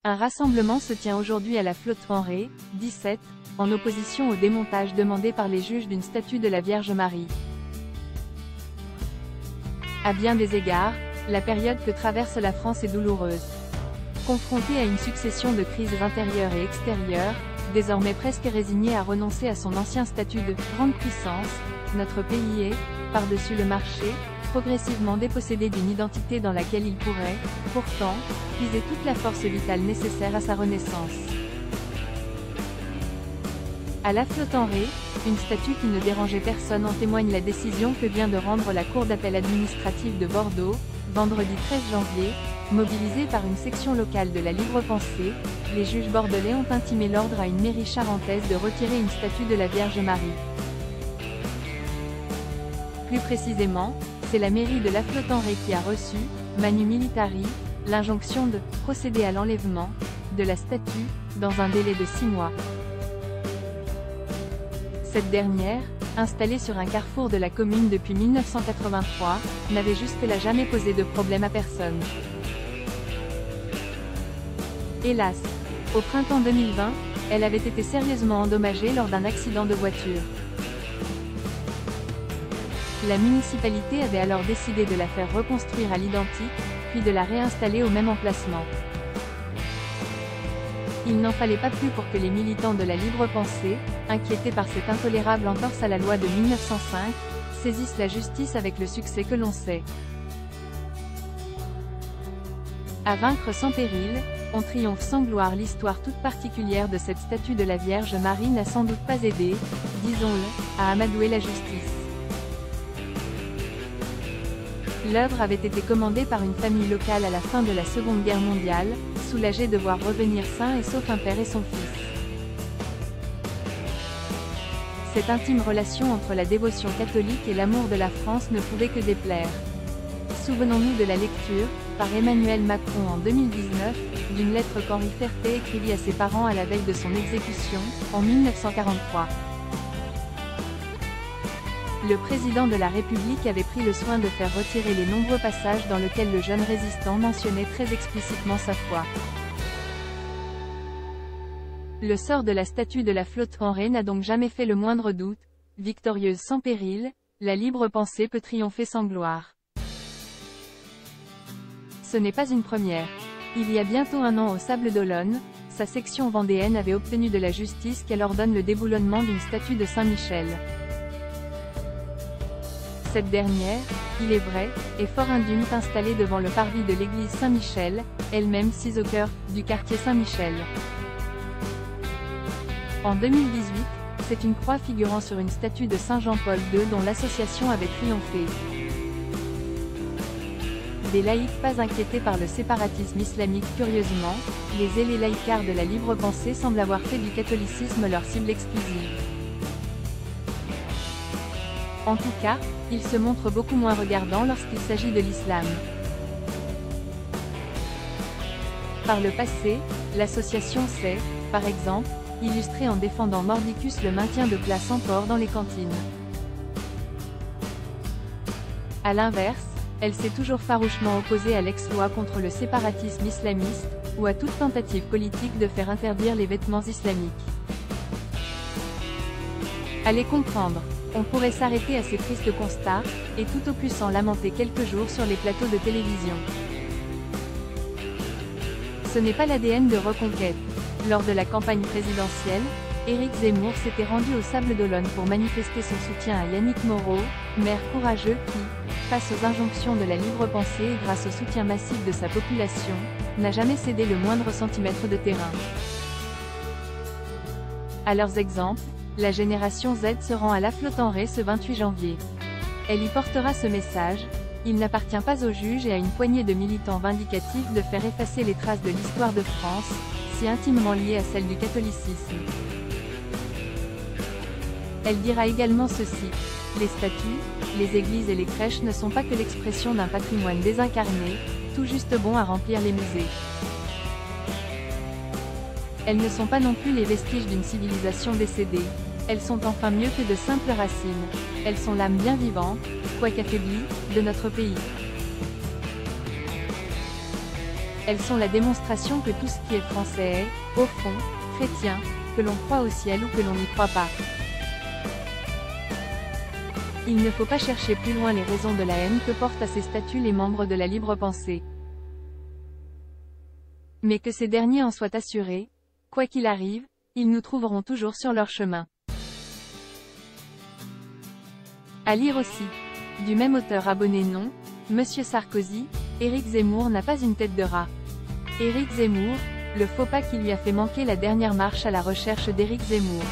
Un rassemblement se tient aujourd'hui à la Flotte-en-Ré, 17, en opposition au démontage demandé par les juges d'une statue de la Vierge Marie. À bien des égards, la période que traverse la France est douloureuse. Confrontée à une succession de crises intérieures et extérieures, désormais presque résignée à renoncer à son ancien statut de « grande puissance », notre pays est, par-dessus le marché, progressivement dépossédé d'une identité dans laquelle il pourrait, pourtant, puiser toute la force vitale nécessaire à sa renaissance. À la Flotte-en-Ré, une statue qui ne dérangeait personne en témoigne la décision que vient de rendre la Cour d'appel administrative de Bordeaux, vendredi 13 janvier, mobilisée par une section locale de la Libre Pensée, les juges bordelais ont intimé l'ordre à une mairie charentaise de retirer une statue de la Vierge Marie. Plus précisément, c'est la mairie de la Flotte-en-Ré qui a reçu, manu militari, l'injonction de « procéder à l'enlèvement » de la statue, dans un délai de 6 mois. Cette dernière, installée sur un carrefour de la commune depuis 1983, n'avait jusque-là jamais posé de problème à personne. Hélas, au printemps 2020, elle avait été sérieusement endommagée lors d'un accident de voiture. La municipalité avait alors décidé de la faire reconstruire à l'identique, puis de la réinstaller au même emplacement. Il n'en fallait pas plus pour que les militants de la Libre Pensée, inquiétés par cette intolérable entorse à la loi de 1905, saisissent la justice avec le succès que l'on sait. À vaincre sans péril, on triomphe sans gloire. L'histoire toute particulière de cette statue de la Vierge Marie n'a sans doute pas aidé, disons-le, à amadouer la justice. L'œuvre avait été commandée par une famille locale à la fin de la Seconde Guerre mondiale, soulagée de voir revenir sain et sauf un père et son fils. Cette intime relation entre la dévotion catholique et l'amour de la France ne pouvait que déplaire. Souvenons-nous de la lecture, par Emmanuel Macron en 2019, d'une lettre qu'Henri Ferté écrivit à ses parents à la veille de son exécution, en 1943. Le président de la République avait pris le soin de faire retirer les nombreux passages dans lesquels le jeune résistant mentionnait très explicitement sa foi. Le sort de la statue de la Flotte-en-Ré n'a donc jamais fait le moindre doute. Victorieuse sans péril, la Libre Pensée peut triompher sans gloire. Ce n'est pas une première. Il y a bientôt un an au Sables-d'Olonne, sa section vendéenne avait obtenu de la justice qu'elle ordonne le déboulonnement d'une statue de Saint-Michel. Cette dernière, il est vrai, est fort indigne installée devant le parvis de l'église Saint-Michel, elle-même sise au cœur du quartier Saint-Michel. En 2018, c'est une croix figurant sur une statue de Saint Jean-Paul II dont l'association avait triomphé. Des laïcs pas inquiétés par le séparatisme islamique. Curieusement, les zélés laïcards de la Libre Pensée semblent avoir fait du catholicisme leur cible exclusive. En tout cas, ils se montrent beaucoup moins regardants lorsqu'il s'agit de l'islam. Par le passé, l'association s'est, par exemple, illustrée en défendant mordicus le maintien de plats sans porc dans les cantines. A l'inverse, elle s'est toujours farouchement opposée à l'ex-loi contre le séparatisme islamiste, ou à toute tentative politique de faire interdire les vêtements islamiques. Allez comprendre. On pourrait s'arrêter à ces tristes constats, et tout au plus s'en lamenter quelques jours sur les plateaux de télévision. Ce n'est pas l'ADN de Reconquête. Lors de la campagne présidentielle, Éric Zemmour s'était rendu au Sables-d'Olonne pour manifester son soutien à Yannick Moreau, maire courageux qui, face aux injonctions de la Libre Pensée et grâce au soutien massif de sa population, n'a jamais cédé le moindre centimètre de terrain. À leurs exemples, la génération Z se rend à la Flotte-en-Ré ce 28 janvier. Elle y portera ce message: il n'appartient pas aux juges et à une poignée de militants vindicatifs de faire effacer les traces de l'histoire de France, si intimement liée à celle du catholicisme. Elle dira également ceci: les statues, les églises et les crèches ne sont pas que l'expression d'un patrimoine désincarné, tout juste bon à remplir les musées. Elles ne sont pas non plus les vestiges d'une civilisation décédée. Elles sont enfin mieux que de simples racines. Elles sont l'âme bien vivante, quoique affaiblie, de notre pays. Elles sont la démonstration que tout ce qui est français est, au fond, chrétien, que l'on croit au ciel ou que l'on n'y croit pas. Il ne faut pas chercher plus loin les raisons de la haine que portent à ces statuts les membres de la libre pensée. Mais que ces derniers en soient assurés, quoi qu'il arrive, ils nous trouveront toujours sur leur chemin. À lire aussi. Du même auteur abonné non, Monsieur Sarkozy, Éric Zemmour n'a pas une tête de rat. Éric Zemmour, le faux pas qui lui a fait manquer la dernière marche à la recherche d'Éric Zemmour.